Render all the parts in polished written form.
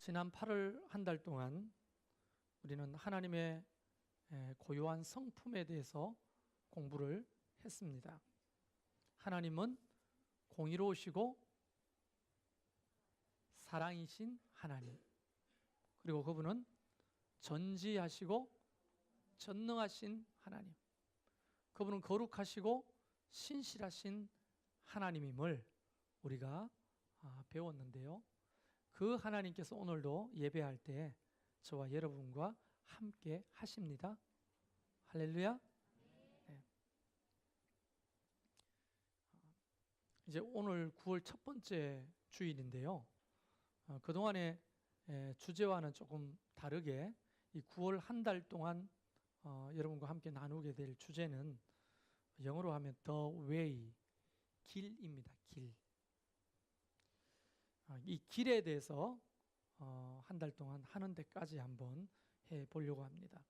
지난 8월 한 달 동안 우리는 하나님의 고유한 성품에 대해서 공부를 했습니다. 하나님은 공의로우시고 사랑이신 하나님, 그리고 그분은 전지하시고 전능하신 하나님, 그분은 거룩하시고 신실하신 하나님임을 우리가 배웠는데요. 그 하나님께서 오늘도 예배할 때 저와 여러분과 함께 하십니다. 할렐루야. 네. 이제 오늘 9월 첫 번째 주일인데요. 그동안의 주제와는 조금 다르게 이 9월 한 달 동안 여러분과 함께 나누게 될 주제는 영어로 하면 The Way, 길입니다. 길. 이 길에 대해서 한 달 동안 하는 데까지 한번 해보려고 합니다.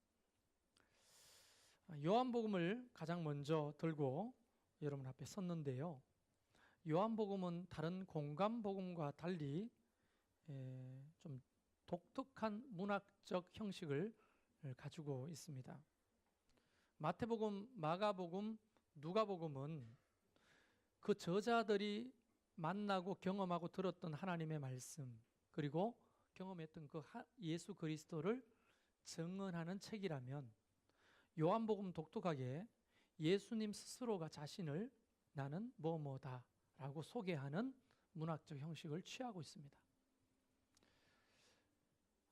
요한복음을 가장 먼저 들고 여러분 앞에 섰는데요. 요한복음은 다른 공관복음과 달리 좀 독특한 문학적 형식을 가지고 있습니다. 마태복음, 마가복음, 누가복음은 그 저자들이 만나고 경험하고 들었던 하나님의 말씀, 그리고 경험했던 그 예수 그리스도를 증언하는 책이라면, 요한복음 독특하게 예수님 스스로가 자신을 나는 뭐뭐다 라고 소개하는 문학적 형식을 취하고 있습니다.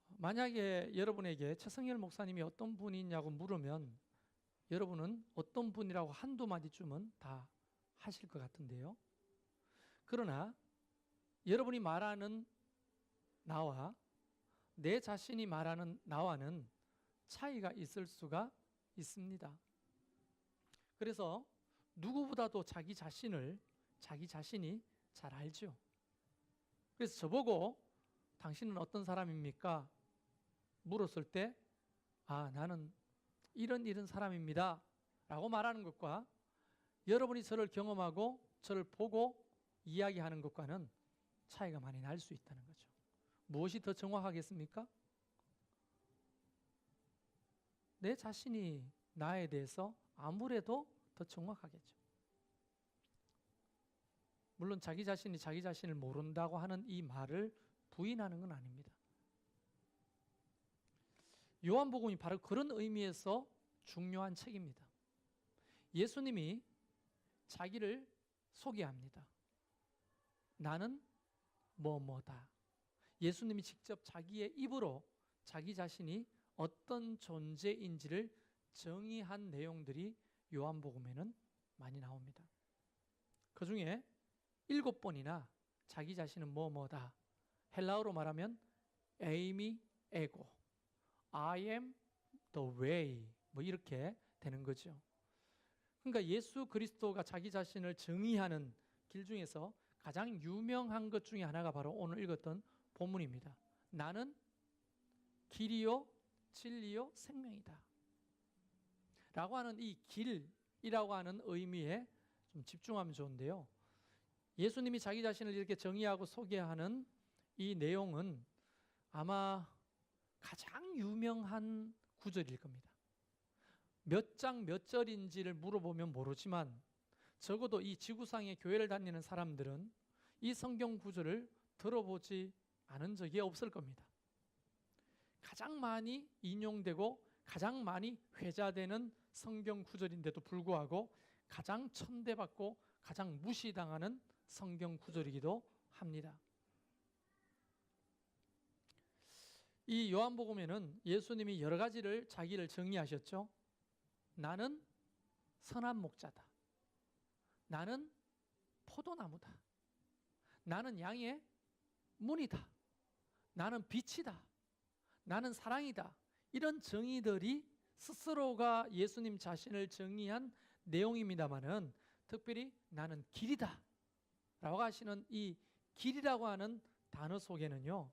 만약에 여러분에게 최성열 목사님이 어떤 분이냐고 물으면 여러분은 어떤 분이라고 한두 마디쯤은 다 하실 것 같은데요. 그러나 여러분이 말하는 나와 내 자신이 말하는 나와는 차이가 있을 수가 있습니다. 그래서 누구보다도 자기 자신이 잘 알죠. 그래서 저보고 당신은 어떤 사람입니까? 물었을 때 나는 이런 사람입니다 라고 말하는 것과 여러분이 저를 경험하고 저를 보고 이야기하는 것과는 차이가 많이 날 수 있다는 거죠. 무엇이 더 정확하겠습니까? 내 자신이 나에 대해서 아무래도 더 정확하겠죠. 물론 자기 자신이 자기 자신을 모른다고 하는 이 말을 부인하는 건 아닙니다. 요한복음이 바로 그런 의미에서 중요한 책입니다. 예수님이 자기를 소개합니다. 나는 뭐뭐다. 예수님이 직접 자기의 입으로 자기 자신이 어떤 존재인지를 정의한 내용들이 요한복음에는 많이 나옵니다. 그 중에 7번이나 자기 자신은 뭐뭐다. 헬라어로 말하면 에이미 에고, I am the way, 뭐 이렇게 되는 거죠. 그러니까 예수 그리스도가 자기 자신을 정의하는 길 중에서 가장 유명한 것 중에 하나가 바로 오늘 읽었던 본문입니다. 나는 길이요 진리요 생명이다 라고 하는 이 길이라고 하는 의미에 좀 집중하면 좋은데요. 예수님이 자기 자신을 이렇게 정의하고 소개하는 이 내용은 아마 가장 유명한 구절일 겁니다. 몇 장 몇 절인지를 물어보면 모르지만 적어도 이 지구상의 교회를 다니는 사람들은 이 성경 구절을 들어보지 않은 적이 없을 겁니다. 가장 많이 인용되고 가장 많이 회자되는 성경 구절인데도 불구하고 가장 천대받고 가장 무시당하는 성경 구절이기도 합니다. 이 요한복음에는 예수님이 여러 가지를 자기를 정의하셨죠. 나는 선한 목자다. 나는 포도나무다. 나는 양의 문이다. 나는 빛이다. 나는 사랑이다. 이런 정의들이 스스로가 예수님 자신을 정의한 내용입니다만은 특별히 나는 길이다 라고 하시는 이 길이라고 하는 단어 속에는요,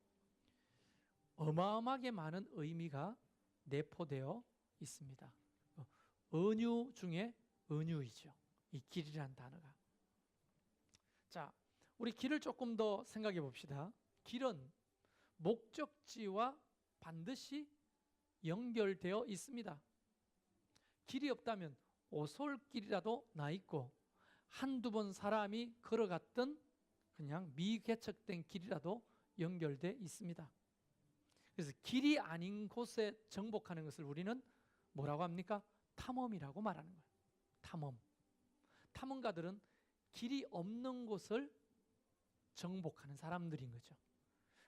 어마어마하게 많은 의미가 내포되어 있습니다. 은유 중에 은유이죠. 이 길이라는 단어가. 자, 우리 길을 조금 더 생각해 봅시다. 길은 목적지와 반드시 연결되어 있습니다. 길이 없다면 오솔길이라도 나 있고 한두 번 사람이 걸어갔던 그냥 미개척된 길이라도 연결돼 있습니다. 그래서 길이 아닌 곳에 정복하는 것을 우리는 뭐라고 합니까? 탐험이라고 말하는 거예요. 탐험. 탐험가들은 길이 없는 곳을 정복하는 사람들인 거죠.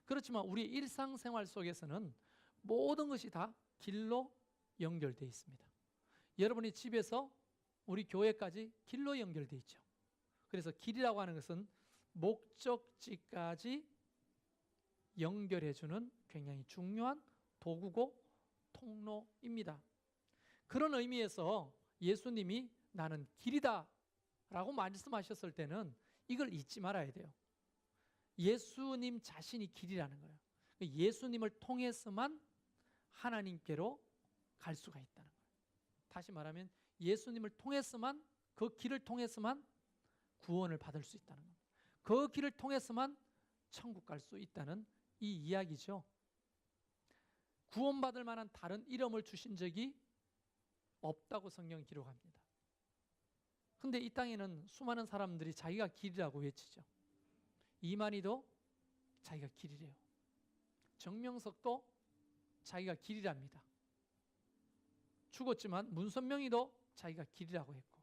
그렇지만 우리 일상생활 속에서는 모든 것이 다 길로 연결되어 있습니다. 여러분이 집에서 우리 교회까지 길로 연결되어 있죠. 그래서 길이라고 하는 것은 목적지까지 연결해주는 굉장히 중요한 도구고 통로입니다. 그런 의미에서 예수님이 나는 길이다 라고 말씀하셨을 때는 이걸 잊지 말아야 돼요. 예수님 자신이 길이라는 거예요. 예수님을 통해서만 하나님께로 갈 수가 있다는 거예요. 다시 말하면 예수님을 통해서만, 그 길을 통해서만 구원을 받을 수 있다는 겁니다. 그 길을 통해서만 천국 갈 수 있다는 이 이야기죠. 구원받을 만한 다른 이름을 주신 적이 없다고 성경이 기록합니다. 근데 이 땅에는 수많은 사람들이 자기가 길이라고 외치죠. 이만희도 자기가 길이래요. 정명석도 자기가 길이랍니다. 죽었지만 문선명이도 자기가 길이라고 했고,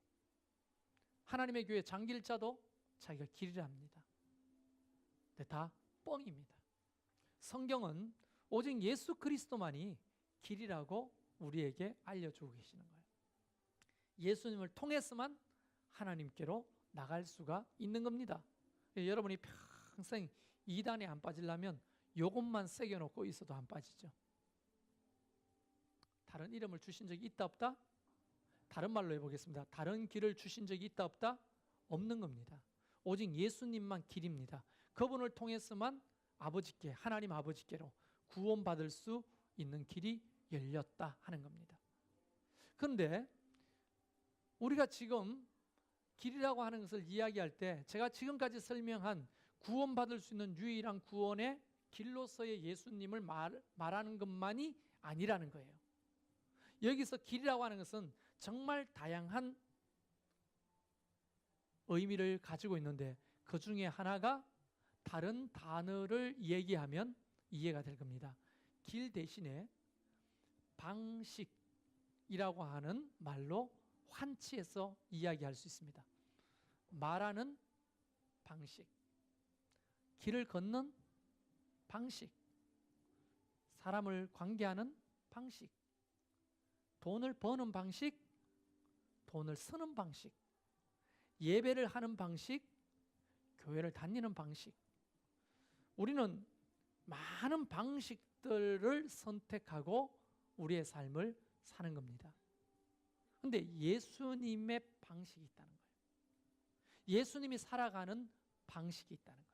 하나님의 교회 장길자도 자기가 길이랍니다. 근데 다 뻥입니다. 성경은 오직 예수 그리스도만이 길이라고 우리에게 알려주고 계시는 거예요. 예수님을 통해서만 하나님께로 나갈 수가 있는 겁니다. 여러분이 평생 이단에 안 빠지려면 이것만 새겨놓고 있어도 안 빠지죠. 다른 이름을 주신 적이 있다 없다? 다른 말로 해보겠습니다. 다른 길을 주신 적이 있다 없다? 없는 겁니다. 오직 예수님만 길입니다. 그분을 통해서만 아버지께, 하나님 아버지께로 구원받을 수 있는 길이 열렸다 하는 겁니다. 그런데 우리가 지금 길이라고 하는 것을 이야기할 때 제가 지금까지 설명한 구원받을 수 있는 유일한 구원의 길로서의 예수님을 말하는 것만이 아니라는 거예요. 여기서 길이라고 하는 것은 정말 다양한 의미를 가지고 있는데 그 중에 하나가 다른 단어를 얘기하면 이해가 될 겁니다. 길 대신에 방식이라고 하는 말로 환치해서 이야기할 수 있습니다. 말하는 방식, 길을 걷는 방식, 사람을 관계하는 방식, 돈을 버는 방식, 돈을 쓰는 방식, 예배를 하는 방식, 교회를 다니는 방식. 우리는 많은 방식들을 선택하고 우리의 삶을 사는 겁니다. 그런데 예수님의 방식이 있다는 거예요. 예수님이 살아가는 방식이 있다는 거예요.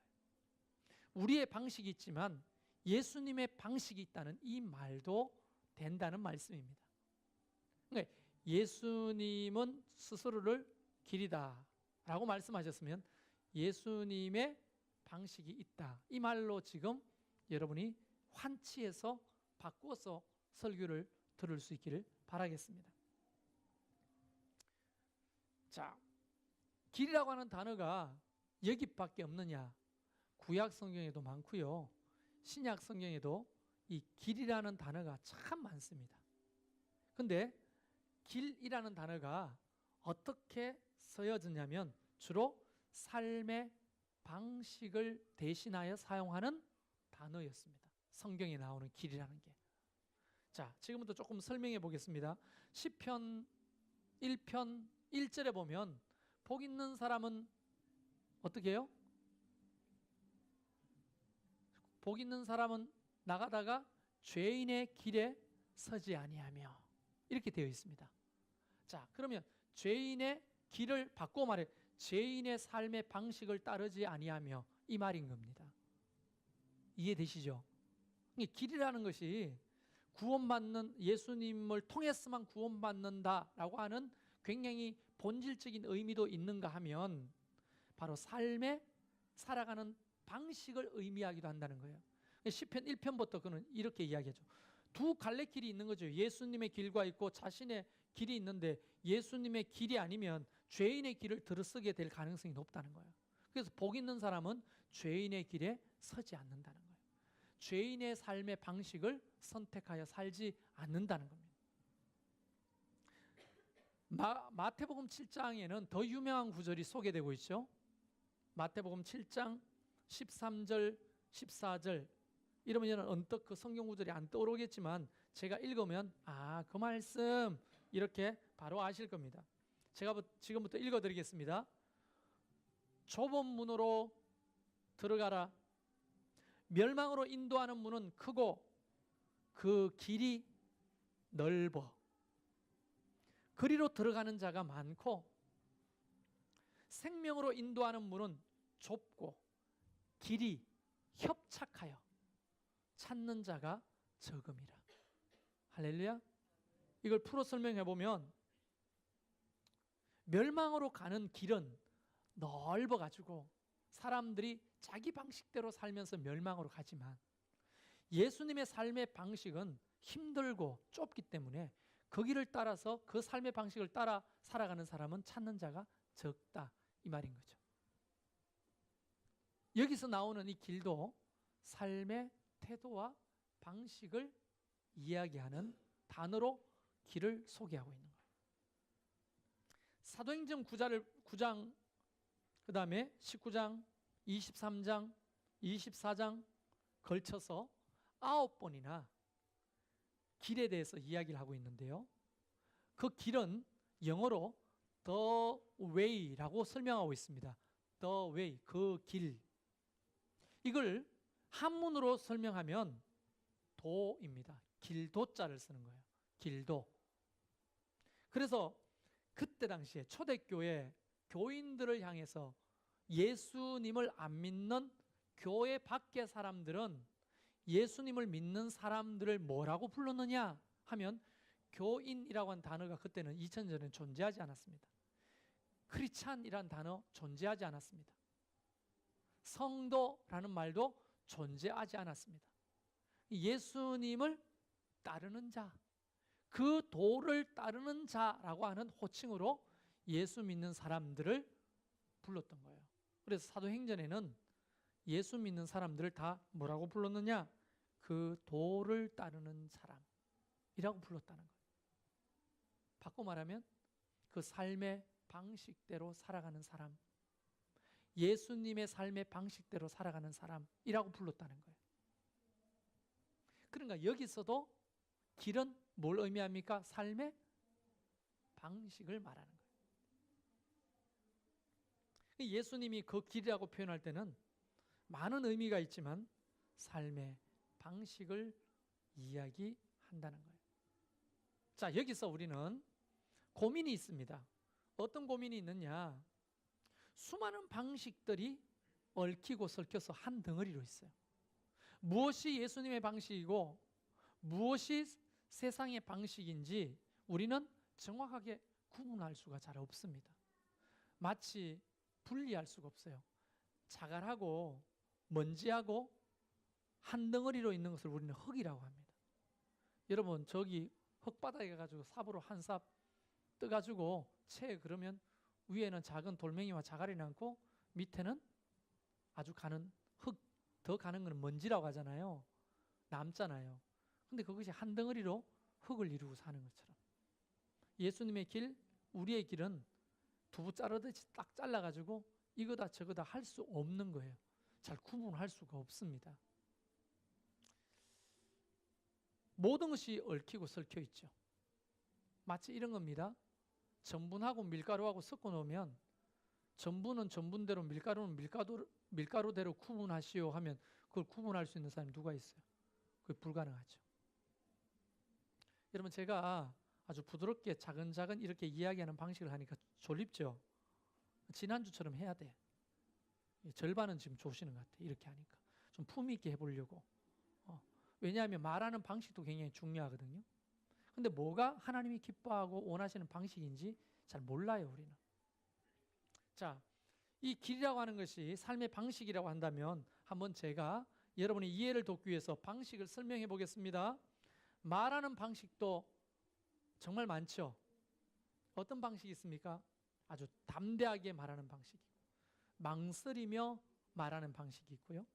우리의 방식이 있지만 예수님의 방식이 있다는 이 말도 된다는 말씀입니다. 그러니까 예수님은 스스로를 길이다 라고 말씀하셨으면 예수님의 방식이 있다, 이 말로 지금 여러분이 환치해서 바꾸어서 설교를 들을 수 있기를 바라겠습니다. 자, 길이라고 하는 단어가 여기밖에 없느냐? 구약 성경에도 많고요, 신약 성경에도 이 길이라는 단어가 참 많습니다. 근데 길이라는 단어가 어떻게 쓰여졌냐면 주로 삶의 방식을 대신하여 사용하는 단어였습니다. 성경에 나오는 길이라는 게. 자, 지금부터 조금 설명해 보겠습니다. 시편 1편 1절에 보면 복 있는 사람은 어떻게 해요? 복 있는 사람은 나가다가 죄인의 길에 서지 아니하며, 이렇게 되어 있습니다. 자, 그러면 죄인의 길을 바꿔 말해 죄인의 삶의 방식을 따르지 아니하며, 이 말인 겁니다. 이해되시죠? 길이라는 것이 구원받는, 예수님을 통해서만 구원받는다라고 하는 굉장히 본질적인 의미도 있는가 하면 바로 삶의 살아가는 방식을 의미하기도 한다는 거예요. 시편 1편부터 그는 이렇게 이야기하죠. 두 갈래길이 있는 거죠. 예수님의 길과 있고 자신의 길이 있는데 예수님의 길이 아니면 죄인의 길을 들어서게 될 가능성이 높다는 거예요. 그래서 복 있는 사람은 죄인의 길에 서지 않는다는 거예요. 죄인의 삶의 방식을 선택하여 살지 않는다는 겁니다. 마태복음 7장에는 더 유명한 구절이 소개되고 있죠. 마태복음 7장 13절, 14절 이러면 언뜻 그 성경 구절이 안 떠오르겠지만 제가 읽으면 그 말씀 이렇게 바로 아실 겁니다. 제가 지금부터 읽어드리겠습니다. 좁은 문으로 들어가라. 멸망으로 인도하는 문은 크고 그 길이 넓어. 그리로 들어가는 자가 많고 생명으로 인도하는 문은 좁고 길이 협착하여 찾는 자가 적음이라. 할렐루야. 이걸 풀어 설명해 보면 멸망으로 가는 길은 넓어 가지고 사람들이 자기 방식대로 살면서 멸망으로 가지만 예수님의 삶의 방식은 힘들고 좁기 때문에 그 길을 따라서 그 삶의 방식을 따라 살아가는 사람은 찾는 자가 적다 이 말인 거죠. 여기서 나오는 이 길도 삶의 태도와 방식을 이야기하는 단어로 길을 소개하고 있는 거예요. 사도행전 9장 그 다음에 19장, 23장, 24장 걸쳐서 9번이나 길에 대해서 이야기를 하고 있는데요. 그 길은 영어로 the way라고 설명하고 있습니다. the way, 그 길. 이걸 한문으로 설명하면 도입니다. 길도자를 쓰는 거예요. 길도. 그래서 그때 당시에 초대교회 교인들을 향해서 예수님을 안 믿는 교회 밖의 사람들은 예수님을 믿는 사람들을 뭐라고 불렀느냐 하면 교인이라고 한 단어가 그때는 2000년 전에 존재하지 않았습니다. 크리스찬이라는 단어 존재하지 않았습니다. 성도라는 말도 존재하지 않았습니다. 예수님을 따르는 자, 그 도를 따르는 자라고 하는 호칭으로 예수 믿는 사람들을 불렀던 거예요. 그래서 사도행전에는 예수 믿는 사람들을 다 뭐라고 불렀느냐? 그 도를 따르는 사람이라고 불렀다는 거예요. 바꿔 말하면 그 삶의 방식대로 살아가는 사람, 예수님의 삶의 방식대로 살아가는 사람이라고 불렀다는 거예요. 그러니까 여기서도 길은 뭘 의미합니까? 삶의 방식을 말하는 거예요. 예수님이 그 길이라고 표현할 때는 많은 의미가 있지만 삶의 방식을 이야기한다는 거예요. 자, 여기서 우리는 고민이 있습니다. 어떤 고민이 있느냐? 수많은 방식들이 얽히고 설켜서 한 덩어리로 있어요. 무엇이 예수님의 방식이고 무엇이 세상의 방식인지 우리는 정확하게 구분할 수가 잘 없습니다. 마치 분리할 수가 없어요. 자갈하고 먼지하고 한 덩어리로 있는 것을 우리는 흙이라고 합니다. 여러분 저기 흙바닥에 가지고 삽으로 한 삽 떠가지고 채 그러면 위에는 작은 돌멩이와 자갈이 남고 밑에는 아주 가는 흙, 더 가는 건 먼지라고 하잖아요. 남잖아요. 근데 그것이 한 덩어리로 흙을 이루고 사는 것처럼 예수님의 길, 우리의 길은 두부 자르듯이 딱 잘라가지고 이거다 저거다 할 수 없는 거예요. 잘 구분할 수가 없습니다. 모든 것이 얽히고 설켜 있죠. 마치 이런 겁니다. 전분하고 밀가루하고 섞어 놓으면 전분은 전분대로 밀가루는 밀가루대로 구분하시오 하면 그걸 구분할 수 있는 사람이 누가 있어요? 그게 불가능하죠. 여러분 제가 아주 부드럽게 차근차근 이렇게 이야기하는 방식을 하니까 졸립죠? 지난주처럼 해야 돼. 절반은 지금 좋으시는 것 같아요. 이렇게 하니까. 좀 품위 있게 해보려고. 왜냐하면 말하는 방식도 굉장히 중요하거든요. 근데 뭐가 하나님이 기뻐하고 원하시는 방식인지 잘 몰라요, 우리는. 자, 이 길이라고 하는 것이 삶의 방식이라고 한다면 한번 제가 여러분의 이해를 돕기 위해서 방식을 설명해 보겠습니다. 말하는 방식도 정말 많죠. 어떤 방식이 있습니까? 아주 담대하게 말하는 방식이 있고, 망설이며 말하는 방식이 있고요.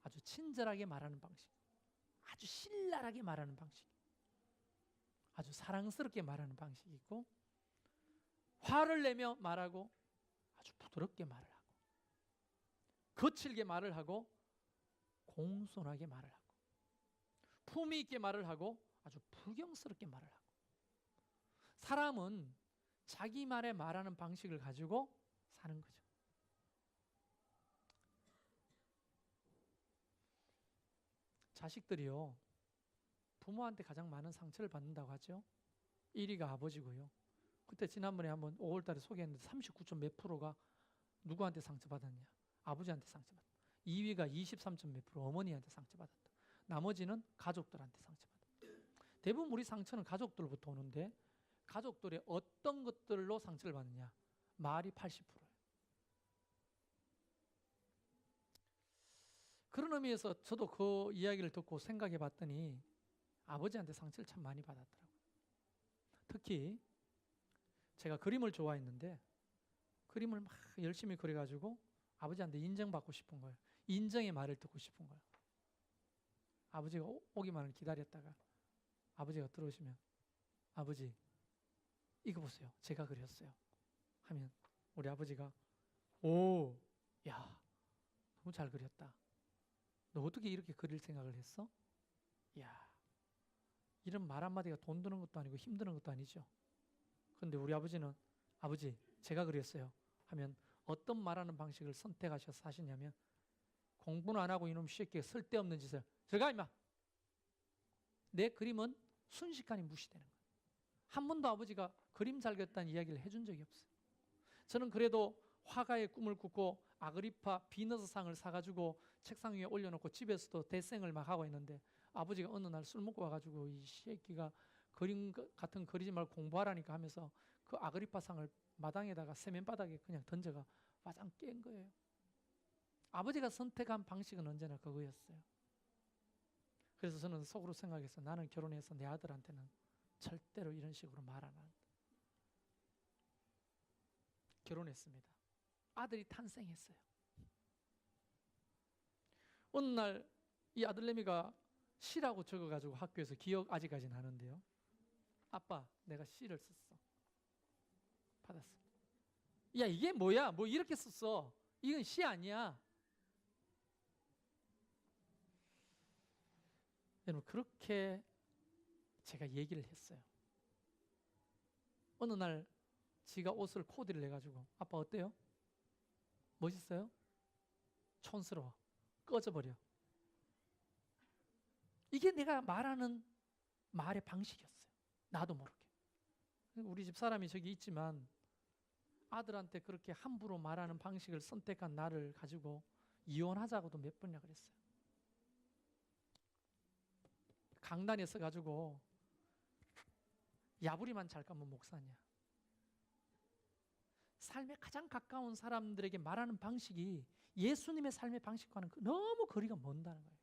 아주 친절하게 말하는 방식, 아주 신랄하게 말하는 방식, 아주 사랑스럽게 말하는 방식이 있고, 화를 내며 말하고 아주 부드럽게 말을 하고, 거칠게 말을 하고 공손하게 말을 하고, 품위 있게 말을 하고 아주 불경스럽게 말을 하고. 사람은 자기만의 말하는 방식을 가지고 사는 거죠. 자식들이요, 부모한테 가장 많은 상처를 받는다고 하죠. 1위가 아버지고요. 그때 지난번에 한번 5월 달에 소개했는데 39점 몇 프로가 누구한테 상처받았냐? 아버지한테 상처받았다. 2위가 23점 몇 프로 어머니한테 상처받았다. 나머지는 가족들한테 상처받았다. 대부분 우리 상처는 가족들로부터 오는데, 가족들의 어떤 것들로 상처를 받느냐? 말이 80%예요. 그런 의미에서 저도 그 이야기를 듣고 생각해 봤더니 아버지한테 상처를 참 많이 받았더라고요. 특히 제가 그림을 좋아했는데 그림을 막 열심히 그려가지고 아버지한테 인정받고 싶은 거예요. 인정의 말을 듣고 싶은 거예요. 아버지가 오기만을 기다렸다가 아버지가 들어오시면, 아버지 이거 보세요, 제가 그렸어요 하면 우리 아버지가, 오, 야, 너무 잘 그렸다. 너 어떻게 이렇게 그릴 생각을 했어? 야, 이런 말 한마디가 돈 드는 것도 아니고 힘드는 것도 아니죠. 그런데 우리 아버지는, 아버지 제가 그렸어요 하면 어떤 말하는 방식을 선택하셔서 하시냐면, 공부는 안 하고 이놈 새끼가 쓸데없는 짓을, 들어가 임마. 내 그림은 순식간에 무시되는 거예요. 한 번도 아버지가 그림 잘 그렸다는 이야기를 해준 적이 없어요. 저는 그래도 화가의 꿈을 꾸고 아그리파 비너스상을 사가지고 책상 위에 올려놓고 집에서도 대생을 막 하고 있는데, 아버지가 어느 날 술 먹고 와가지고 이 새끼가 그림 같은 거 그리지 말고 공부하라니까 하면서 그 아그리파상을 마당에다가 세면바닥에 그냥 던져가 와장 깬 거예요. 아버지가 선택한 방식은 언제나 그거였어요. 그래서 저는 속으로 생각해서, 나는 결혼해서 내 아들한테는 절대로 이런 식으로 말 안 한다. 결혼했습니다. 아들이 탄생했어요. 어느 날 이 아들내미가 시라고 적어가지고 학교에서 기억 아직까지 나는데요. 아빠, 내가 시를 썼어. 받았어. 야, 이게 뭐야? 뭐 이렇게 썼어? 이건 시 아니야. 여러분, 그렇게 제가 얘기를 했어요. 어느 날 지가 옷을 코디를 해가지고, 아빠 어때요? 멋있어요? 촌스러워. 꺼져버려. 이게 내가 말하는 말의 방식이었어요. 나도 모르게. 우리 집 사람이 저기 있지만 아들한테 그렇게 함부로 말하는 방식을 선택한 나를 가지고 이혼하자고도 몇 번이나 그랬어요. 강단에 서가지고 야부리만 잘 까면 목사냐. 삶에 가장 가까운 사람들에게 말하는 방식이 예수님의 삶의 방식과는 너무 거리가 먼다는 거예요.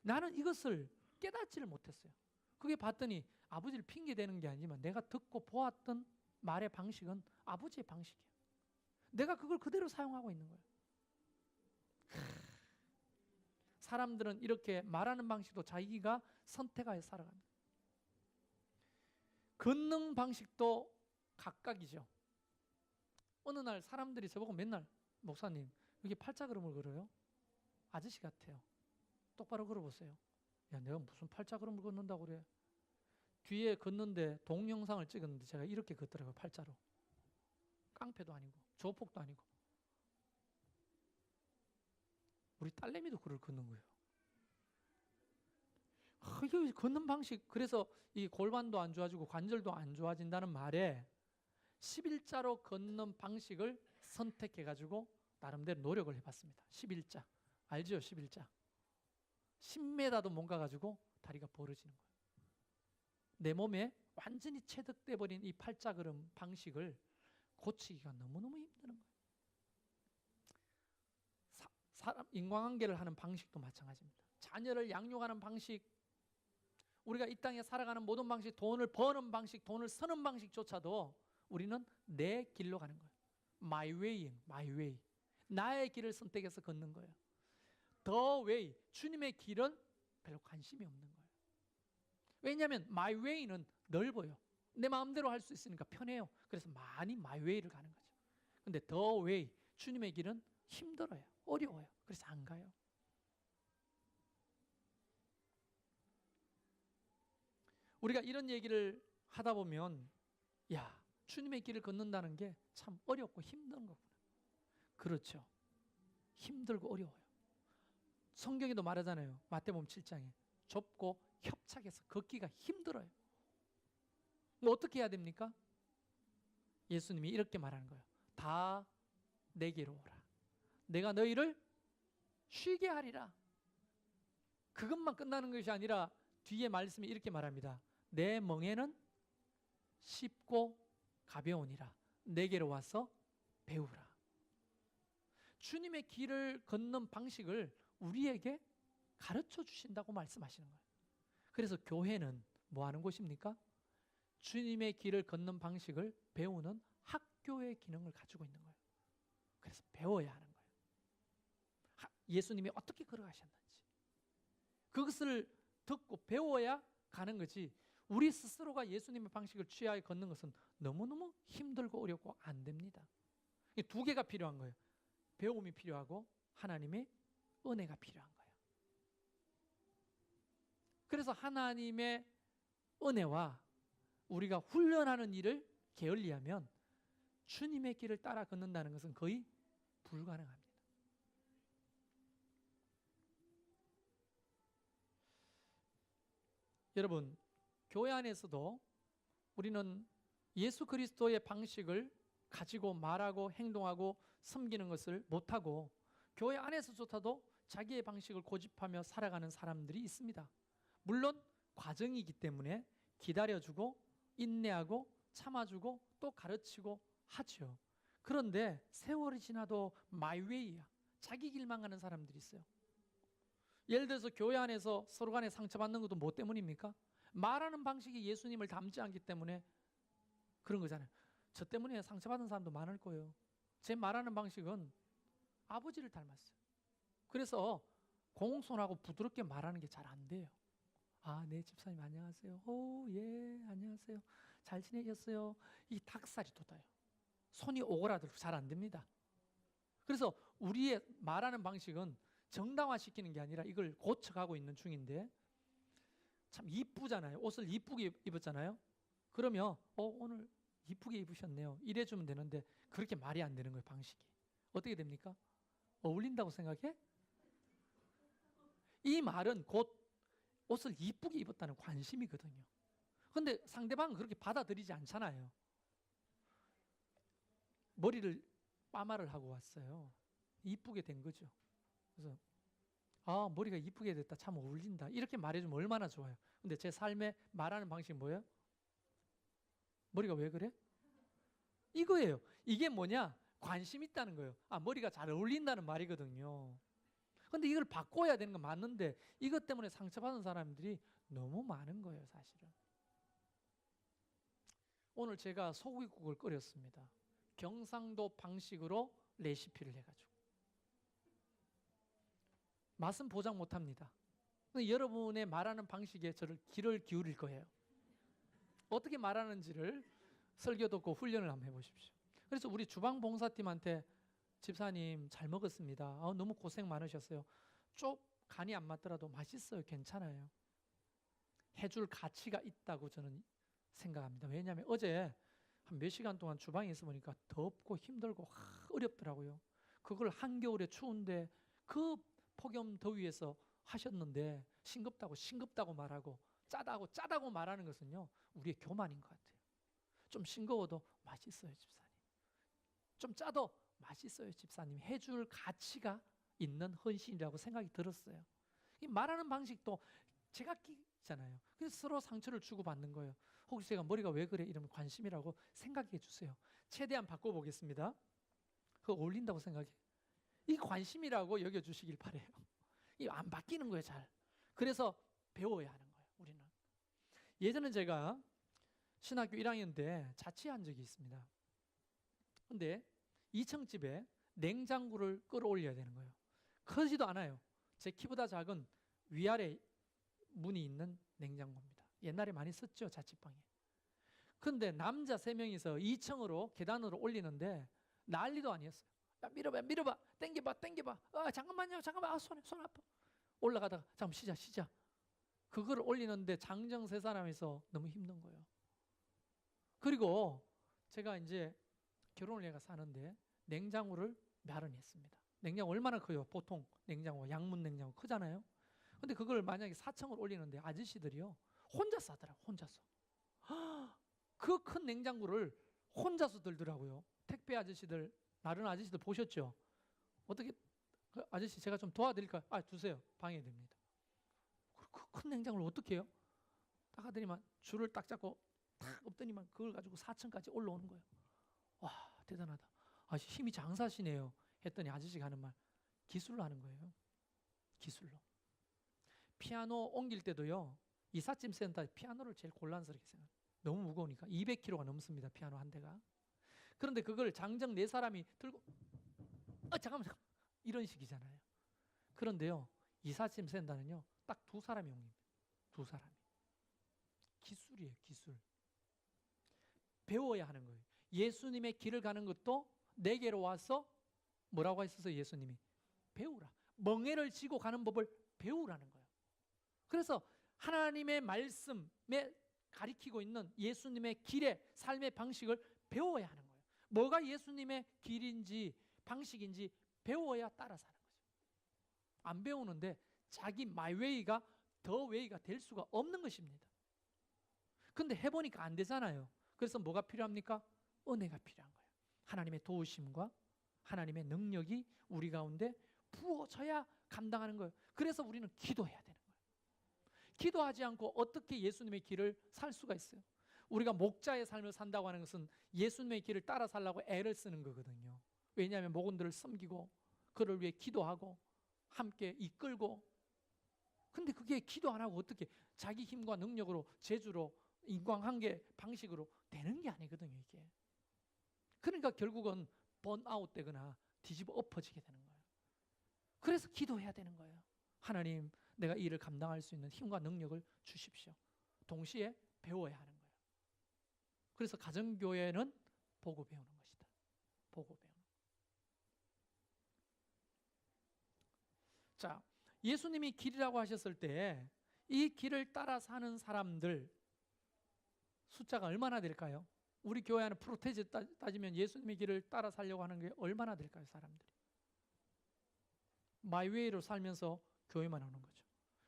나는 이것을 깨닫지를 못했어요. 그게 봤더니 아버지를 핑계대는 게 아니지만 내가 듣고 보았던 말의 방식은 아버지의 방식이에요. 내가 그걸 그대로 사용하고 있는 거예요. 사람들은 이렇게 말하는 방식도 자기가 선택하여 살아갑니다. 걷는 방식도 각각이죠. 어느 날 사람들이 저보고 맨날, 목사님 여기 팔자그름을 걸어요? 아저씨 같아요. 똑바로 걸어보세요. 야, 내가 무슨 팔자그름을 걷는다고 그래. 뒤에 걷는데 동영상을 찍었는데 제가 이렇게 걷더라고요. 팔자로. 깡패도 아니고 조폭도 아니고. 우리 딸내미도 그걸 걷는 거예요. 이게 걷는 방식, 그래서 이 골반도 안 좋아지고 관절도 안 좋아진다는 말에 11자로 걷는 방식을 선택해가지고 나름대로 노력을 해봤습니다. 11자. 알죠? 11자. 10m도 못 가가지고 다리가 벌어지는 거예요. 내 몸에 완전히 체득돼 버린 이 팔자걸음 방식을 고치기가 너무너무 힘드는 거예요. 인간관계를 하는 방식도 마찬가지입니다. 자녀를 양육하는 방식, 우리가 이 땅에 살아가는 모든 방식, 돈을 버는 방식, 돈을 쓰는 방식조차도 우리는 내 길로 가는 거예요. My way, my way. 나의 길을 선택해서 걷는 거예요. The way, 주님의 길은 별로 관심이 없는 거예요. 왜냐하면 my way는 넓어요. 내 마음대로 할 수 있으니까 편해요. 그래서 많이 my way를 가는 거죠. 근데 the way, 주님의 길은 힘들어요. 어려워요. 그래서 안 가요. 우리가 이런 얘기를 하다 보면 야, 주님의 길을 걷는다는 게 참 어렵고 힘든 거구나. 그렇죠. 힘들고 어려워요. 성경에도 말하잖아요. 마태복음 7장에 좁고 협착해서 걷기가 힘들어요. 뭐 어떻게 해야 됩니까? 예수님이 이렇게 말하는 거예요. 다 내게로 오라. 내가 너희를 쉬게 하리라. 그것만 끝나는 것이 아니라 뒤에 말씀이 이렇게 말합니다. 내 멍에는 쉽고 가벼우니라. 내게로 와서 배우라. 주님의 길을 걷는 방식을 우리에게 가르쳐 주신다고 말씀하시는 거예요. 그래서 교회는 뭐 하는 곳입니까? 주님의 길을 걷는 방식을 배우는 학교의 기능을 가지고 있는 거예요. 그래서 배워야 하는 거예요. 예수님이 어떻게 걸어가셨는지 그것을 듣고 배워야 가는 거지, 우리 스스로가 예수님의 방식을 취하여 걷는 것은 너무너무 힘들고 어렵고 안 됩니다. 두 개가 필요한 거예요. 배움이 필요하고 하나님의 은혜가 필요한 거예요. 그래서 하나님의 은혜와 우리가 훈련하는 일을 게을리하면 주님의 길을 따라 걷는다는 것은 거의 불가능합니다. 여러분, 교회 안에서도 우리는 예수 그리스도의 방식을 가지고 말하고 행동하고 섬기는 것을 못하고 교회 안에서조차도 자기의 방식을 고집하며 살아가는 사람들이 있습니다. 물론 과정이기 때문에 기다려주고 인내하고 참아주고 또 가르치고 하죠. 그런데 세월이 지나도 my way야. 자기 길만 가는 사람들이 있어요. 예를 들어서 교회 안에서 서로 간에 상처받는 것도 뭐 때문입니까? 말하는 방식이 예수님을 닮지 않기 때문에 그런 거잖아요. 저 때문에 상처받은 사람도 많을 거예요. 제 말하는 방식은 아버지를 닮았어요. 그래서 공손하고 부드럽게 말하는 게 잘 안 돼요. 아, 네, 집사님 안녕하세요. 오, 예, 안녕하세요. 잘 지내셨어요? 이 닭살이 돋아요. 손이 오그라들고 잘 안 됩니다. 그래서 우리의 말하는 방식은 정당화시키는 게 아니라 이걸 고쳐가고 있는 중인데, 참 이쁘잖아요. 옷을 이쁘게 입었잖아요. 그러면 오늘 이쁘게 입으셨네요. 이래주면 되는데 그렇게 말이 안 되는 거예요. 방식이. 어떻게 됩니까? 어울린다고 생각해? 이 말은 곧 옷을 이쁘게 입었다는 관심이거든요. 그런데 상대방은 그렇게 받아들이지 않잖아요. 머리를 파마를 하고 왔어요. 이쁘게 된 거죠. 그래서 아, 머리가 이쁘게 됐다. 참 어울린다. 이렇게 말해주면 얼마나 좋아요. 근데 제 삶에 말하는 방식이 뭐예요? 머리가 왜 그래? 이거예요. 이게 뭐냐? 관심 있다는 거예요. 아, 머리가 잘 어울린다는 말이거든요. 근데 이걸 바꿔야 되는 건 맞는데 이것 때문에 상처받은 사람들이 너무 많은 거예요, 사실은. 오늘 제가 소고기국을 끓였습니다. 경상도 방식으로 레시피를 해가지고. 맛은 보장 못합니다. 근데 여러분의 말하는 방식에 저를 귀를 기울일 거예요. 어떻게 말하는지를 설교 듣고 훈련을 한번 해보십시오. 그래서 우리 주방 봉사팀한테 집사님 잘 먹었습니다. 너무 고생 많으셨어요. 좀 간이 안 맞더라도 맛있어요. 괜찮아요. 해줄 가치가 있다고 저는 생각합니다. 왜냐하면 어제 한 몇 시간 동안 주방에 있어 보니까 덥고 힘들고 어렵더라고요. 그걸 한겨울에 추운데 그 폭염 더위에서 하셨는데 싱겁다고 말하고 짜다고 말하는 것은요, 우리의 교만인 것 같아요. 좀 싱거워도 맛있어요, 집사님. 좀 짜도 맛있어요, 집사님. 해줄 가치가 있는 헌신이라고 생각이 들었어요. 이 말하는 방식도 제각기잖아요. 그래서 서로 상처를 주고받는 거예요. 혹시 제가 머리가 왜 그래? 이러면 관심이라고 생각해 주세요. 최대한 바꿔보겠습니다. 그거 어울린다고 생각해? 이 관심이라고 여겨주시길 바래요. 이 안 바뀌는 거예요, 잘. 그래서 배워야 하는 거예요, 우리는. 예전에 제가 신학교 1학년 때 자취한 적이 있습니다. 근데 2층 집에 냉장고를 끌어올려야 되는 거예요. 크지도 않아요. 제 키보다 작은 위아래 문이 있는 냉장고입니다. 옛날에 많이 썼죠, 자취방에. 근데 남자 3명이서 2층으로 계단으로 올리는데 난리도 아니었어요. 야, 밀어봐, 밀어봐, 당겨봐, 당겨봐. 잠깐만요, 잠깐만. 손 아파. 올라가다가 잠깐 쉬자. 그걸 올리는데 장정 3사람이서 너무 힘든 거예요. 그리고 제가 이제 결혼을 해가 사는데 냉장고를 마련했습니다. 냉장고 얼마나 커요? 보통 냉장고, 양문 냉장고 크잖아요. 근데 그걸 만약에 4층을 올리는데 아저씨들이요, 혼자서 하더라고요. 혼자서. 그 큰 냉장고를 혼자서 들더라고요. 택배 아저씨들, 나른 아저씨들 보셨죠? 어떻게, 아저씨 제가 좀 도와드릴까요? 주세요. 방해됩니다. 그 큰 냉장고를 어떻게 해요? 딱 하더니만 줄을 딱 잡고 탁 엎더니만 그걸 가지고 4층까지 올라오는 거예요. 와, 대단하다. 힘이 장사시네요. 했더니 아저씨가 하는 말, 기술로 하는 거예요. 기술로. 피아노 옮길 때도요, 이삿짐 센터 피아노를 제일 곤란스럽게 생각해요. 너무 무거우니까 200kg가 넘습니다, 피아노 한 대가. 그런데 그걸 장정 4사람이 들고 잠깐만 이런 식이잖아요. 그런데요, 이삿짐 센터는요 딱 2사람이 옮깁니다. 2사람이. 기술이에요, 기술. 배워야 하는 거예요. 예수님의 길을 가는 것도 내게로 와서 뭐라고 했었어요, 예수님이? 배우라. 멍에를 쥐고 가는 법을 배우라는 거예요. 그래서 하나님의 말씀에 가리키고 있는 예수님의 길의 삶의 방식을 배워야 하는 거예요. 뭐가 예수님의 길인지 방식인지 배워야 따라 사는 거죠. 안 배우는데 자기 마이웨이가 더 웨이가 될 수가 없는 것입니다. 근데 해보니까 안 되잖아요. 그래서 뭐가 필요합니까? 은혜가 필요한 거예요. 하나님의 도우심과 하나님의 능력이 우리 가운데 부어져야 감당하는 거예요. 그래서 우리는 기도해야 되는 거예요. 기도하지 않고 어떻게 예수님의 길을 살 수가 있어요? 우리가 목자의 삶을 산다고 하는 것은 예수님의 길을 따라 살라고 애를 쓰는 거거든요. 왜냐하면 목원들을 섬기고 그를 위해 기도하고 함께 이끌고. 근데 그게 기도 안 하고 어떻게 자기 힘과 능력으로 재주로 인광한계 방식으로 되는 게 아니거든요, 이게. 그러니까 결국은 번아웃 되거나 뒤집어 엎어지게 되는 거예요. 그래서 기도해야 되는 거예요. 하나님, 내가 이 일을 감당할 수 있는 힘과 능력을 주십시오. 동시에 배워야 하는 거예요. 그래서 가정교회는 보고 배우는 것이다. 보고 배우는. 자, 예수님이 길이라고 하셨을 때 이 길을 따라 사는 사람들 숫자가 얼마나 될까요? 우리 교회 안에 프로테지 따지면 예수님의 길을 따라 살려고 하는 게 얼마나 될까요, 사람들이? 마이웨이로 살면서 교회만 오는 거죠.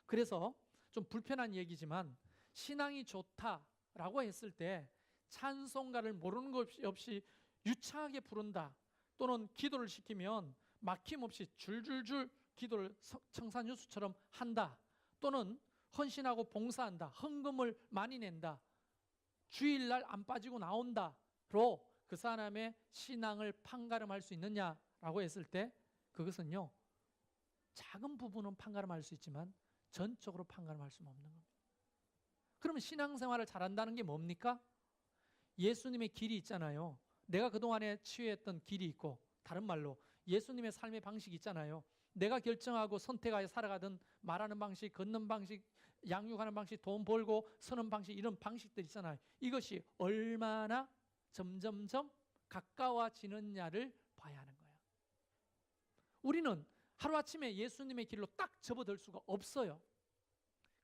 그래서 좀 불편한 얘기지만 신앙이 좋다라고 했을 때 찬송가를 모르는 것 없이 유창하게 부른다, 또는 기도를 시키면 막힘없이 줄줄줄 기도를 청산유수처럼 한다, 또는 헌신하고 봉사한다, 헌금을 많이 낸다, 주일날 안 빠지고 나온다로 그 사람의 신앙을 판가름할 수 있느냐라고 했을 때 그것은요, 작은 부분은 판가름할 수 있지만 전적으로 판가름할 수는 없는 겁니다. 그러면 신앙생활을 잘한다는 게 뭡니까? 예수님의 길이 있잖아요. 내가 그동안에 취했던 길이 있고, 다른 말로 예수님의 삶의 방식이 있잖아요. 내가 결정하고 선택하여 살아가던 말하는 방식, 걷는 방식, 양육하는 방식, 돈 벌고 서는 방식, 이런 방식들 있잖아요. 이것이 얼마나 점점점 가까워지느냐를 봐야 하는 거예요. 우리는 하루아침에 예수님의 길로 딱 접어들 수가 없어요.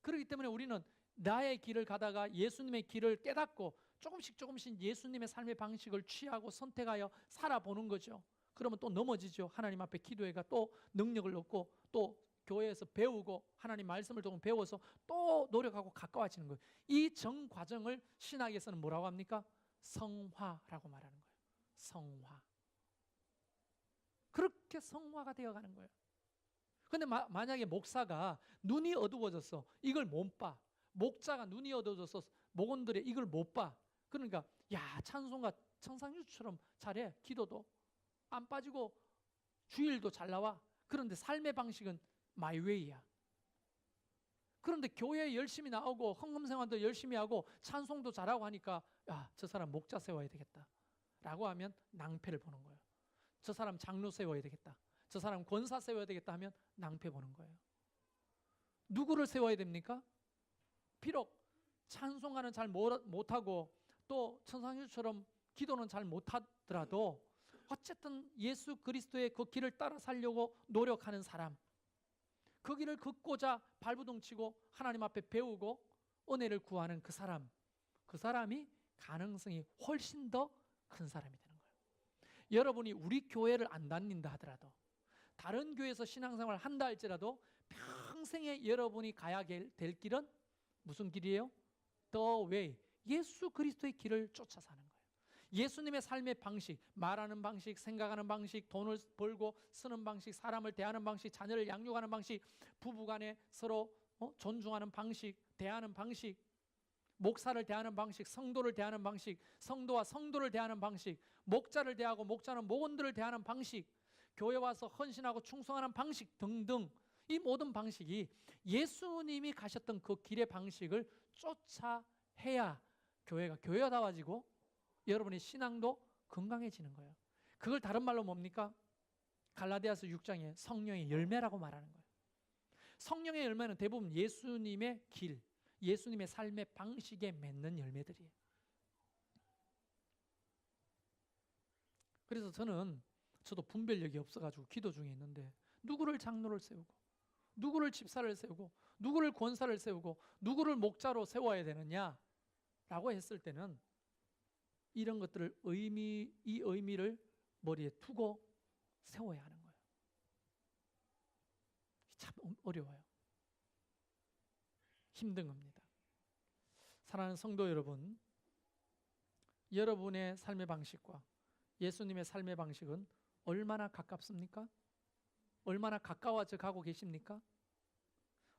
그렇기 때문에 우리는 나의 길을 가다가 예수님의 길을 깨닫고 조금씩 예수님의 삶의 방식을 취하고 선택하여 살아보는 거죠. 그러면 또 넘어지죠. 하나님 앞에 기도해가 또 능력을 얻고 또 교회에서 배우고 하나님 말씀을 조금 배워서 또 노력하고 가까워지는 거예요. 이 정 과정을 신학에서는 뭐라고 합니까? 성화라고 말하는 거예요. 성화. 그렇게 성화가 되어가는 거예요. 근데 만약에 목사가 눈이 어두워졌어. 이걸 못 봐. 목자가 눈이 어두워져서 목원들이 이걸 못 봐. 그러니까 야, 찬송가 청상유수처럼 잘해. 기도도 안 빠지고 주일도 잘 나와. 그런데 삶의 방식은 마이웨이야. 그런데 교회에 열심히 나오고 헌금생활도 열심히 하고 찬송도 잘하고 하니까 야, 저 사람 목자 세워야 되겠다 라고 하면 낭패를 보는 거예요. 저 사람 장로 세워야 되겠다, 저 사람 권사 세워야 되겠다 하면 낭패 보는 거예요. 누구를 세워야 됩니까? 비록 찬송가는 잘 못하고 또 천상유처럼 기도는 잘 못하더라도 어쨌든 예수 그리스도의 그 길을 따라 살려고 노력하는 사람, 그 길을 걷고자 발부둥 치고 하나님 앞에 배우고 은혜를 구하는 그 사람이 가능성이 훨씬 더 큰 사람이 되는 거예요. 여러분이 우리 교회를 안 다닌다 하더라도, 다른 교회에서 신앙생활을 한다 할지라도 평생에 여러분이 가야 될 길은 무슨 길이에요? The way, 예수 그리스도의 길을 쫓아 사는 거예요. 예수님의 삶의 방식, 말하는 방식, 생각하는 방식, 돈을 벌고 쓰는 방식, 사람을 대하는 방식, 자녀를 양육하는 방식, 부부간에 서로 존중하는 방식, 대하는 방식, 목사를 대하는 방식, 성도를 대하는 방식, 성도와 성도를 대하는 방식, 목자를 대하고 목자는 목원들을 대하는 방식, 교회 와서 헌신하고 충성하는 방식 등등, 이 모든 방식이 예수님이 가셨던 그 길의 방식을 쫓아해야 교회가 교회다워지고 여러분의 신앙도 건강해지는 거예요. 그걸 다른 말로 뭡니까? 갈라디아서 6장에 성령의 열매라고 말하는 거예요. 성령의 열매는 대부분 예수님의 길, 예수님의 삶의 방식에 맺는 열매들이에요. 그래서 저도 분별력이 없어가지고 기도 중에 있는데, 누구를 장로를 세우고 누구를 집사를 세우고 누구를 권사를 세우고 누구를 목자로 세워야 되느냐라고 했을 때는 이런 것들을 이 의미를 머리에 두고 세워야 하는 거예요. 참 어려워요. 힘든 겁니다. 사랑하는 성도 여러분, 여러분의 삶의 방식과 예수님의 삶의 방식은 얼마나 가깝습니까? 얼마나 가까워져 가고 계십니까?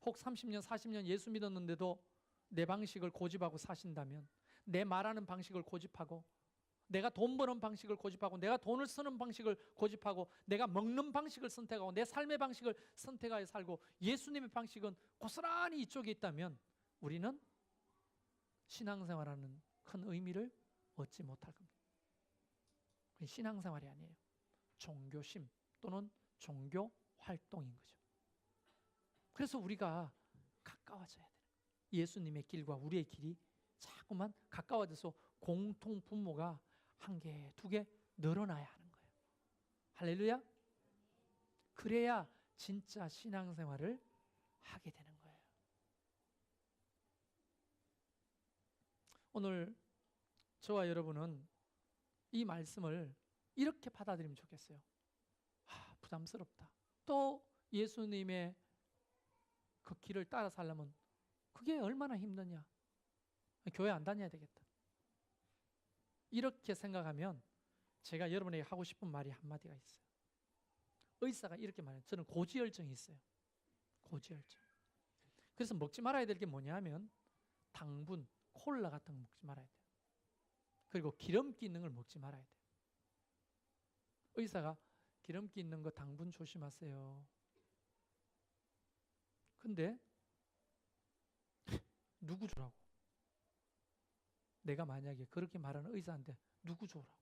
혹 30년, 40년 예수 믿었는데도 내 방식을 고집하고 사신다면, 내 말하는 방식을 고집하고, 내가 돈 버는 방식을 고집하고, 내가 돈을 쓰는 방식을 고집하고, 내가 먹는 방식을 선택하고, 내 삶의 방식을 선택하여 살고, 예수님의 방식은 고스란히 이쪽에 있다면 우리는 신앙생활하는 큰 의미를 얻지 못할 겁니다. 신앙생활이 아니에요. 종교심 또는 종교 활동인 거죠. 그래서 우리가 가까워져야 돼요. 예수님의 길과 우리의 길이 자꾸만 가까워져서 공통 분모가 한 개, 두 개 늘어나야 하는 거예요. 할렐루야. 그래야 진짜 신앙생활을 하게 되는 거예요. 오늘 저와 여러분은 이 말씀을 이렇게 받아들이면 좋겠어요. 부담스럽다. 또 예수님의 그 길을 따라 살려면 그게 얼마나 힘드냐. 교회 안 다녀야 되겠다. 이렇게 생각하면 제가 여러분에게 하고 싶은 말이 한마디가 있어요. 의사가 이렇게 말해요. 저는 고지혈증이 있어요. 고지혈증. 그래서 먹지 말아야 될 게 뭐냐 하면 당분, 콜라 같은 거 먹지 말아야 돼요. 그리고 기름기 있는 걸 먹지 말아야 돼요. 의사가 기름기 있는 거 당분 조심하세요. 근데 누구 주라고? 내가 만약에 그렇게 말하는 의사한테 누구 좋으라고?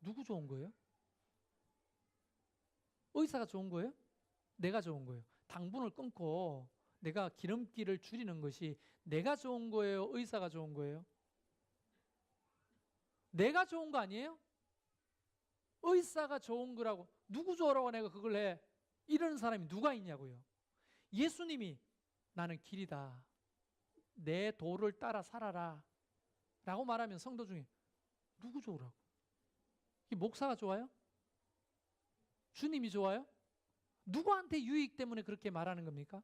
누구 좋은 거예요? 의사가 좋은 거예요? 내가 좋은 거예요? 당분을 끊고 내가 기름기를 줄이는 것이 내가 좋은 거예요? 의사가 좋은 거예요? 내가 좋은 거 아니에요? 의사가 좋은 거라고, 누구 좋으라고 내가 그걸 해? 이러는 사람이 누가 있냐고요. 예수님이 나는 길이다, 내 도를 따라 살아라 라고 말하면 성도 중에 누구 좋으라고? 이 목사가 좋아요? 주님이 좋아요? 누구한테 유익 때문에 그렇게 말하는 겁니까?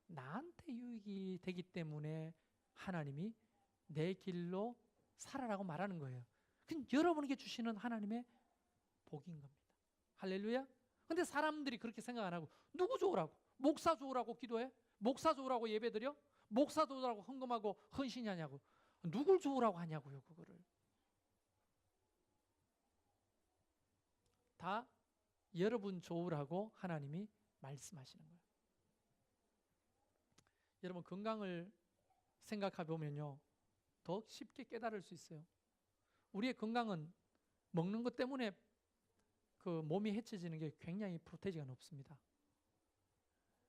나한테 유익이 되기 때문에 하나님이 내 길로 살아라고 말하는 거예요. 그건 여러분에게 주시는 하나님의 복인 겁니다. 할렐루야. 근데 사람들이 그렇게 생각 안 하고 누구 좋으라고? 목사 좋으라고 기도해? 목사 좋으라고 예배드려? 목사 좋으라고 헌금하고 헌신하냐고. 누굴 좋으라고 하냐고요. 그거를 다 여러분 좋으라고 하나님이 말씀하시는 거예요. 여러분 건강을 생각해 보면요, 더 쉽게 깨달을 수 있어요. 우리의 건강은 먹는 것 때문에 그 몸이 해쳐지는 게 굉장히 프로테이지가 높습니다.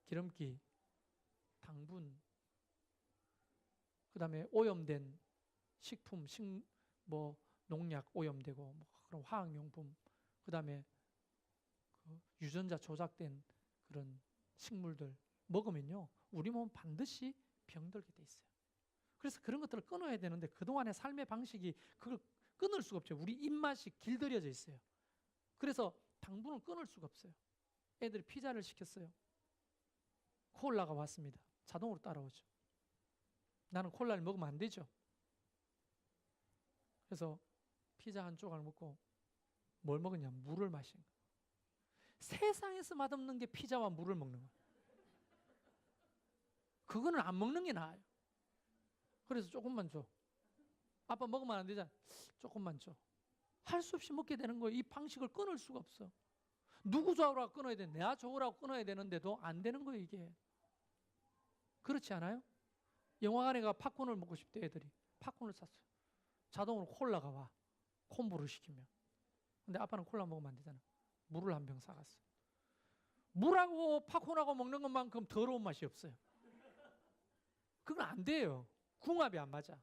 기름기, 당분, 그 다음에 오염된 식품, 농약 오염되고, 그런 화학용품, 그 다음에 그 유전자 조작된 그런 식물들 먹으면요, 우리 몸은 반드시 병들게 돼 있어요. 그래서 그런 것들을 끊어야 되는데 그동안의 삶의 방식이 그걸 끊을 수가 없죠. 우리 입맛이 길들여져 있어요. 그래서 당분을 끊을 수가 없어요. 애들이 피자를 시켰어요. 콜라가 왔습니다. 자동으로 따라오죠. 나는 콜라를 먹으면 안 되죠. 그래서 피자 한 조각 먹고 뭘 먹었냐? 물을 마신 거예요. 세상에서 맛없는 게 피자와 물을 먹는 거예요. 그거는 안 먹는 게 나아요. 그래서 조금만 줘. 아빠 먹으면 안 되잖아. 조금만 줘. 할 수 없이 먹게 되는 거예요. 이 방식을 끊을 수가 없어. 누구 좋아라고 끊어야 돼? 내가 좋으라고 끊어야 되는데도 안 되는 거예요, 이게. 그렇지 않아요? 영화관에 가 팝콘을 먹고 싶대, 애들이. 팝콘을 샀어요. 자동으로 콜라가 와. 콤보를 시키면. 근데 아빠는 콜라 먹으면 안 되잖아. 물을 한 병 사갔어요. 물하고 팝콘하고 먹는 것만큼 더러운 맛이 없어요. 그건 안 돼요. 궁합이 안 맞아.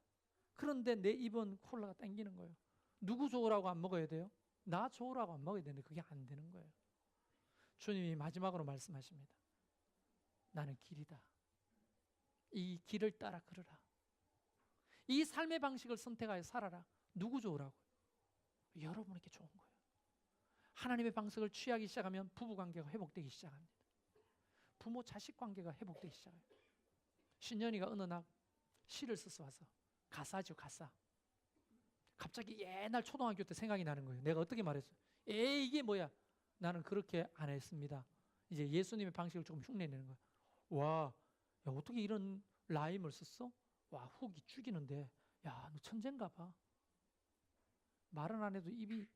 그런데 내 입은 콜라가 땡기는 거예요. 누구 좋으라고 안 먹어야 돼요? 나 좋으라고 안 먹어야 되는데 그게 안 되는 거예요. 주님이 마지막으로 말씀하십니다. 나는 길이다. 이 길을 따라 걸으라. 이 삶의 방식을 선택하여 살아라. 누구 좋으라고? 여러분에게 좋은 거예요. 하나님의 방식을 취하기 시작하면 부부관계가 회복되기 시작합니다. 부모 자식 관계가 회복되기 시작해요. 신년이가 어느 날 시를 써서 와서, 가사죠, 가사. 갑자기 옛날 초등학교 때 생각이 나는 거예요. 내가 어떻게 말했어요? 에이, 이게 뭐야? 나는 그렇게 안 했습니다. 이제 예수님의 방식을 조금 흉내내는 거예요. 와, 야, 어떻게 이런 라임을 썼어? 와, 훅이 죽이는데, 야, 너 천재인가 봐. 말은 안 해도 입이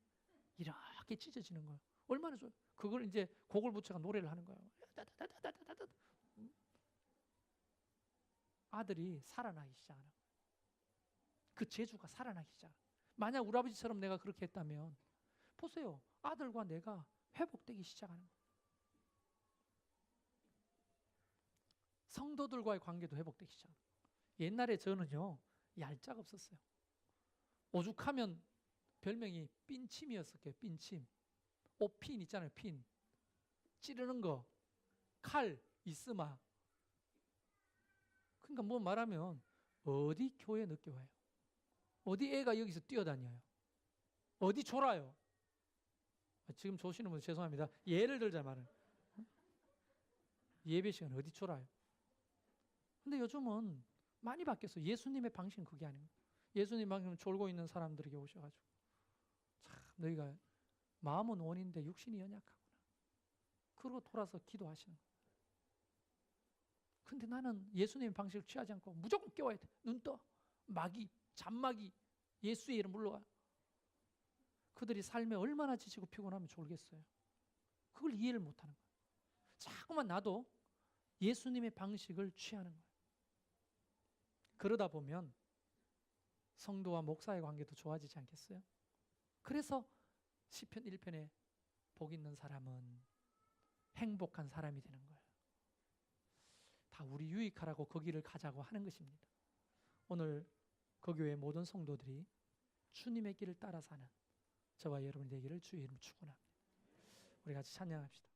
이렇게 찢어지는 거예요. 얼마나 좋아요. 그걸 이제 곡을 붙여가 노래를 하는 거예요. 아들이 살아나기 시작하는 거예요. 그 재주가 살아나기 시작해요. 만약 우리 아버지처럼 내가 그렇게 했다면, 보세요. 아들과 내가 회복되기 시작하는 거예요. 성도들과의 관계도 회복되기 시작해요. 옛날에 저는요, 얄짝 없었어요. 오죽하면 별명이 삔침이었을게요. 삔침. 옷핀 있잖아요. 핀. 찌르는 거. 칼, 이스마. 그러니까 뭐 말하면 어디 교회 늦게 와요? 어디 애가 여기서 뛰어다녀요? 어디 졸아요? 지금 조시는 분 죄송합니다. 예를 들자면 예배 시간 어디 졸아요? 근데 요즘은 많이 바뀌었어요. 예수님의 방식은 그게 아닙니다. 예수님 방식은 졸고 있는 사람들에게 오셔가지고, 참 너희가 마음은 원인데 육신이 연약하구나. 그러고 돌아서 기도하시는 거예요. 근데 나는 예수님의 방식을 취하지 않고 무조건 깨워야 돼. 눈 떠. 마귀, 잔마귀, 예수의 이름 물러가. 그들이 삶에 얼마나 지치고 피곤하면 졸겠어요. 그걸 이해를 못하는 거예요. 자꾸만 나도 예수님의 방식을 취하는 거예요. 그러다 보면 성도와 목사의 관계도 좋아지지 않겠어요? 그래서 시편 1편에 복 있는 사람은 행복한 사람이 되는 거예요. 다 우리 유익하라고 거기를 가자고 하는 것입니다. 오늘 그 교회 모든 성도들이 주님의 길을 따라 사는 저와 여러분 되기를 주의 이름으로 축원합니다. 우리 같이 찬양합시다.